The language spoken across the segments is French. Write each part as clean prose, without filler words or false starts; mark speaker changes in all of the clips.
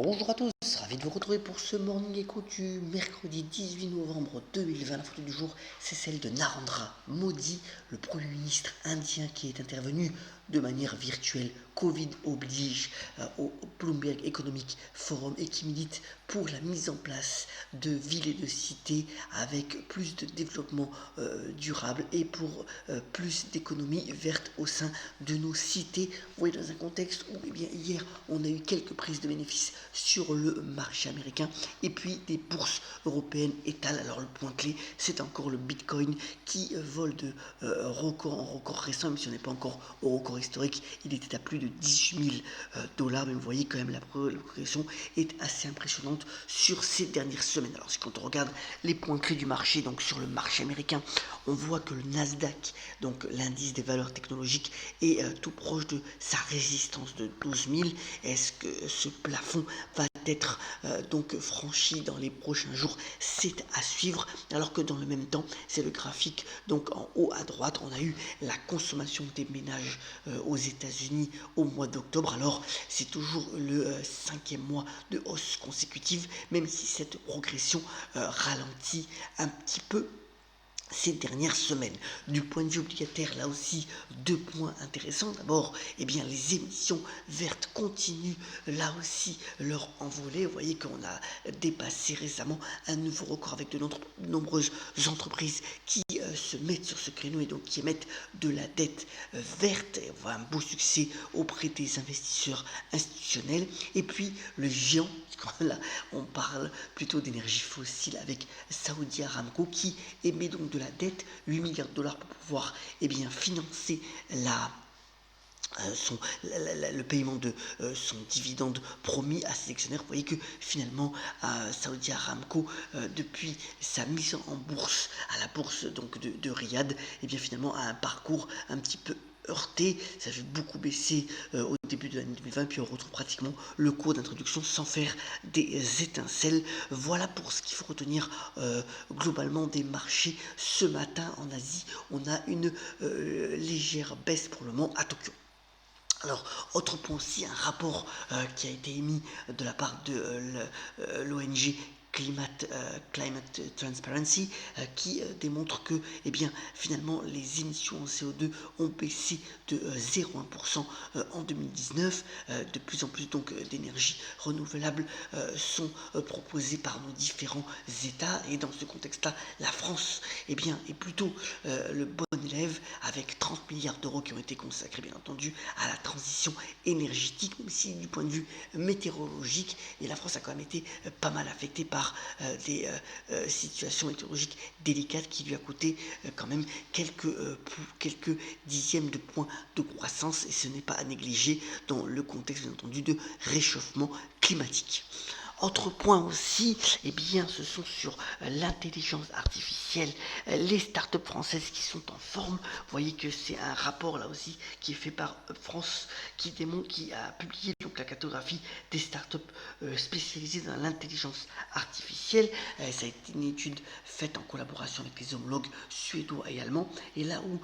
Speaker 1: Bonjour à tous, ravi de vous retrouver pour ce Morning Echo du mercredi 18 novembre 2020. La photo du jour, c'est celle de Narendra Modi, le Premier ministre indien qui est intervenu de manière virtuelle, Covid oblige, au Bloomberg Economic Forum et qui milite pour la mise en place de villes et de cités avec plus de développement durable et pour plus d'économie verte au sein de nos cités. Vous voyez, dans un contexte où hier on a eu quelques prises de bénéfices sur le marché américain et puis des bourses européennes étalent. Alors le point clé, c'est encore le Bitcoin qui vole de record en record récent, même si on n'est pas encore au record historique. Il était à plus de 18 000 $, mais vous voyez quand même la progression est assez impressionnante sur ces dernières semaines. Alors quand on regarde les points clés du marché, donc sur le marché américain, on voit que le Nasdaq, donc l'indice des valeurs technologiques, est tout proche de sa résistance de 12 000. Est-ce que ce plafond va être donc franchi dans les prochains jours? C'est à suivre. Alors que dans le même temps, c'est le graphique donc en haut à droite, on a eu la consommation des ménages aux États-Unis au mois d'octobre. Alors c'est toujours le cinquième mois de hausse consécutive, même si cette progression ralentit un petit peu ces dernières semaines. Du point de vue obligataire, là aussi, deux points intéressants. D'abord, les émissions vertes continuent là aussi leur envolée. Vous voyez qu'on a dépassé récemment un nouveau record avec de nombreuses entreprises qui se mettent sur ce créneau et donc qui émettent de la dette verte. Et on voit un beau succès auprès des investisseurs institutionnels. Et puis, le géant, là, on parle plutôt d'énergie fossile avec Saudi Aramco qui émet donc de la dette, 8 milliards de dollars pour pouvoir financer le paiement de son dividende promis à ses actionnaires. Vous voyez que finalement Saudi Aramco, depuis sa mise en bourse à la bourse donc de Riyad, finalement a un parcours un petit peu heurté. Ça fait beaucoup baisser au début de l'année 2020, puis on retrouve pratiquement le cours d'introduction sans faire des étincelles. Voilà pour ce qu'il faut retenir globalement des marchés. Ce matin en Asie, on a une légère baisse pour le moment à Tokyo. Alors, autre point aussi, un rapport qui a été émis de la part de l'ONG Climate Transparency qui démontre que finalement les émissions en CO2 ont baissé de 0,1% en 2019. De plus en plus donc d'énergies renouvelables sont proposées par nos différents États et dans ce contexte-là, la France est plutôt le bon élève avec 30 milliards d'euros qui ont été consacrés bien entendu à la transition énergétique, même si du point de vue météorologique, et la France a quand même été pas mal affectée par des situations météorologiques délicates qui lui a coûté quand même quelques dixièmes de points de croissance, et ce n'est pas à négliger dans le contexte bien entendu de réchauffement climatique. Autre point aussi, ce sont sur l'intelligence artificielle, les startups françaises qui sont en forme. Vous voyez que c'est un rapport là aussi qui est fait par France qui a publié donc la cartographie des startups spécialisées dans l'intelligence artificielle. Ça a été une étude faite en collaboration avec les homologues suédois et allemands. Et là où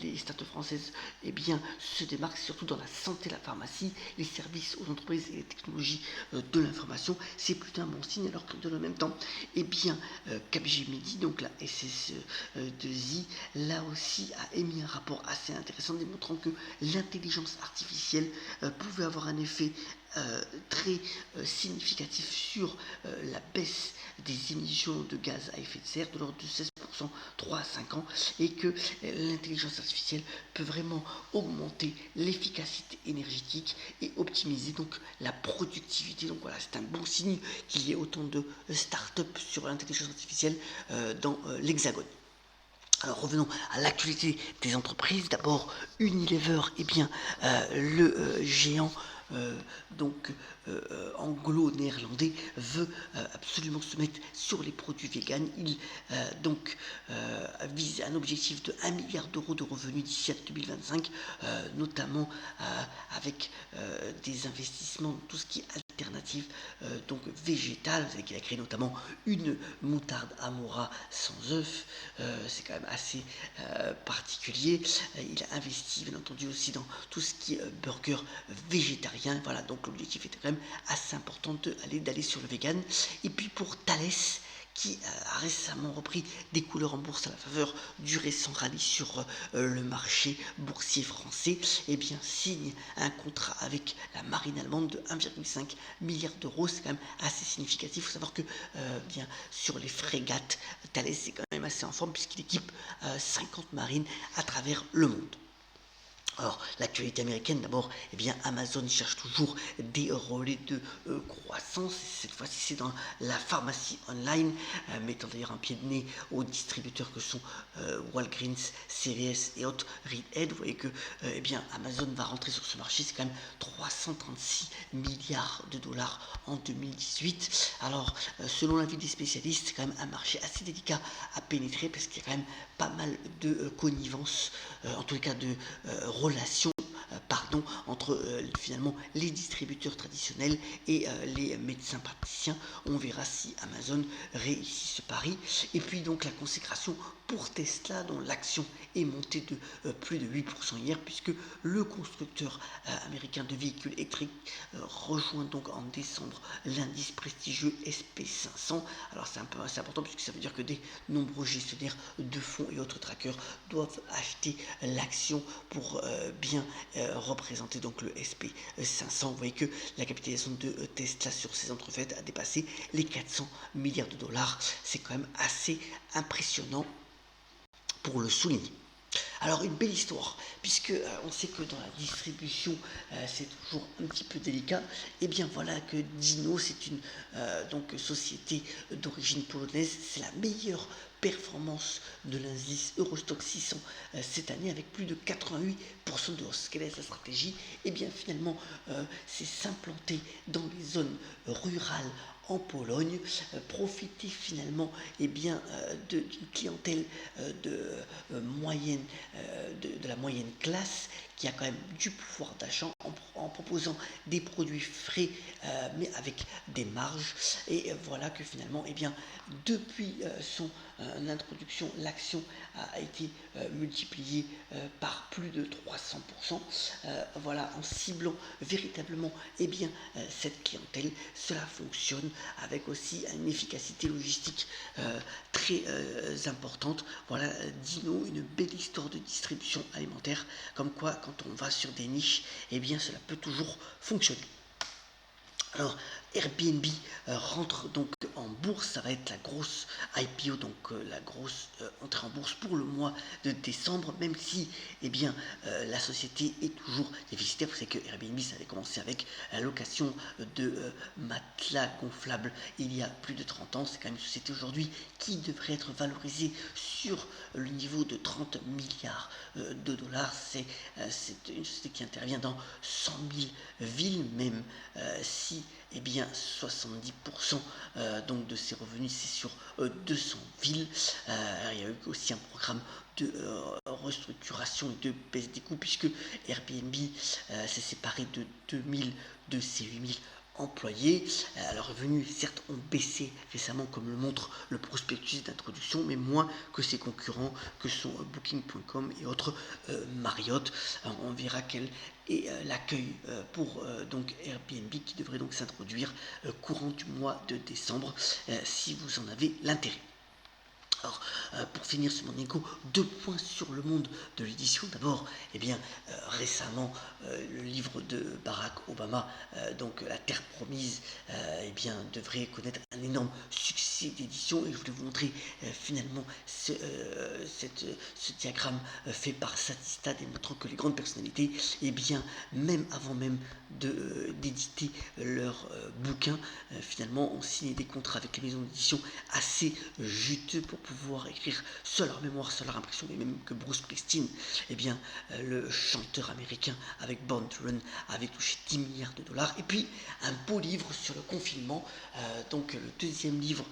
Speaker 1: les startups françaises se démarquent, surtout dans la santé, la pharmacie, les services aux entreprises et les technologies de l'information, c'est plutôt un bon signe. Alors que dans le même temps, Capgemini, donc la SS2I, là aussi a émis un rapport assez intéressant démontrant que l'intelligence artificielle pouvait avoir un effet très significatif sur la baisse des émissions de gaz à effet de serre de l'ordre de 16% 3 à 5 ans, et que l'intelligence artificielle peut vraiment augmenter l'efficacité énergétique et optimiser donc la productivité. Donc voilà, c'est un bon signe qu'il y ait autant de start-up sur l'intelligence artificielle dans l'Hexagone. Alors revenons à l'actualité des entreprises. D'abord, Unilever, le géant anglo-néerlandais veut absolument se mettre sur les produits véganes. Il vise un objectif de 1 milliard d'euros de revenus d'ici à 2025, notamment avec des investissements dans tout ce qui est alternatives donc végétales. Vous savez qu'il a créé notamment une moutarde Amora sans œufs. C'est quand même assez particulier. Il a investi bien entendu aussi dans tout ce qui est burger végétarien. Voilà, donc l'objectif était quand même assez important d'aller sur le vegan. Et puis pour Thales, qui a récemment repris des couleurs en bourse à la faveur du récent rallye sur le marché boursier français, et bien signe un contrat avec la marine allemande de 1,5 milliard d'euros. C'est quand même assez significatif. Il faut savoir que bien sur les frégates, Thales est quand même assez en forme puisqu'il équipe 50 marines à travers le monde. Alors, l'actualité américaine, d'abord, eh bien, Amazon cherche toujours des relais de croissance. Cette fois-ci, c'est dans la pharmacie online, mettant d'ailleurs un pied de nez aux distributeurs que sont Walgreens, CVS et autres Rite Aid. Vous voyez que eh bien, Amazon va rentrer sur ce marché. C'est quand même 336 milliards de dollars en 2018. Alors, selon l'avis des spécialistes, c'est quand même un marché assez délicat à pénétrer parce qu'il y a quand même pas mal de connivence, en tous les cas de relation entre finalement les distributeurs traditionnels et les médecins praticiens. On verra si Amazon réussit ce pari. Et puis donc la consécration pour Tesla, dont l'action est montée de plus de 8% hier, puisque le constructeur américain de véhicules électriques rejoint donc en décembre l'indice prestigieux SP500. Alors c'est un peu assez important puisque ça veut dire que des nombreux gestionnaires de fonds et autres trackers doivent acheter l'action pour bien représenter donc le SP500. Vous voyez que la capitalisation de Tesla sur ces entrefaites a dépassé les 400 milliards de dollars. C'est quand même assez impressionnant pour le souligner. Alors une belle histoire, puisque on sait que dans la distribution c'est toujours un petit peu délicat. Et bien voilà que Dino, c'est une donc société d'origine polonaise, c'est la meilleure performance de l'indice Eurostock 600 cette année avec plus de 88% de hausse. Quelle est sa stratégie? Et bien finalement c'est s'implanter dans les zones rurales en Pologne, profiter finalement d'une clientèle moyenne, de la moyenne classe qui a quand même du pouvoir d'achat en proposant des produits frais mais avec des marges. Et voilà que finalement depuis son introduction, l'action a été multipliée par plus de 300%. Voilà, en ciblant véritablement cette clientèle, cela fonctionne avec aussi une efficacité logistique très importante. Voilà, Dino, une belle histoire de distribution alimentaire, comme quoi quand on va sur des niches, cela peut toujours fonctionner. Alors, Airbnb rentre donc en bourse, ça va être la grosse IPO, donc la grosse entrée en bourse pour le mois de décembre, même si la société est toujours déficitaire. Vous savez que Airbnb, ça avait commencé avec la location de matelas gonflables il y a plus de 30 ans. C'est quand même une société aujourd'hui qui devrait être valorisée sur le niveau de 30 milliards de dollars. C'est une société qui intervient dans 100 000 villes, même si 70% donc de ses revenus c'est sur 200 villes. Il y a eu aussi un programme de restructuration et de baisse des coûts puisque Airbnb s'est séparé de 2000 de ses 8000 employés. Leurs revenus certes ont baissé récemment comme le montre le prospectus d'introduction, mais moins que ses concurrents que sont Booking.com et autres Marriott. Alors, on verra quel est l'accueil pour donc Airbnb qui devrait donc s'introduire courant du mois de décembre si vous en avez l'intérêt. Alors, pour finir ce Morning Echo, 2 points sur le monde de l'édition. D'abord, récemment, le livre de Barack Obama, donc La Terre Promise, devrait connaître un énorme succès d'édition. Et je voulais vous montrer finalement ce diagramme fait par Statista démontrant que les grandes personnalités, même avant même d'éditer leur bouquin, finalement, ont signé des contrats avec les maisons d'édition assez juteux pour pouvoir écrire soit leur mémoire, soit leur impression, et même que Bruce Springsteen, le chanteur américain avec Born to Run, avait touché 10 milliards de dollars. Et puis un beau livre sur le confinement, donc le deuxième livre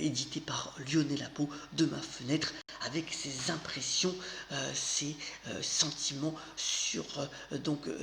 Speaker 1: édité par Lionel Lapo, De ma fenêtre, avec ses impressions, ses sentiments sur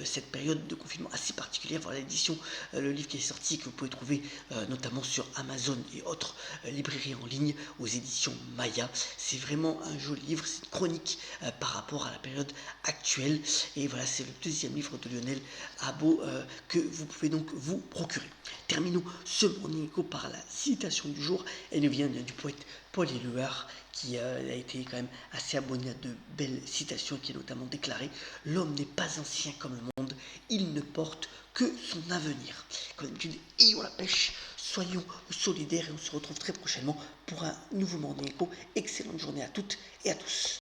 Speaker 1: cette période de confinement assez particulière. Voilà l'édition, le livre qui est sorti, que vous pouvez trouver notamment sur Amazon et autres librairies en ligne aux éditions Maya. C'est vraiment un joli livre, c'est une chronique par rapport à la période actuelle. Et voilà, c'est le deuxième livre de Lionel Abo que vous pouvez donc vous procurer. Terminons ce Morning Echo par la citation du jour. Elle nous vient du poète Paul Éluard, qui a été quand même assez abonné à de belles citations, qui a notamment déclaré: l'homme n'est pas ancien comme le monde, il ne porte que son avenir. Comme d'habitude, ayons la pêche, soyons solidaires, et on se retrouve très prochainement pour un nouveau Morning Echo. Excellente journée à toutes et à tous.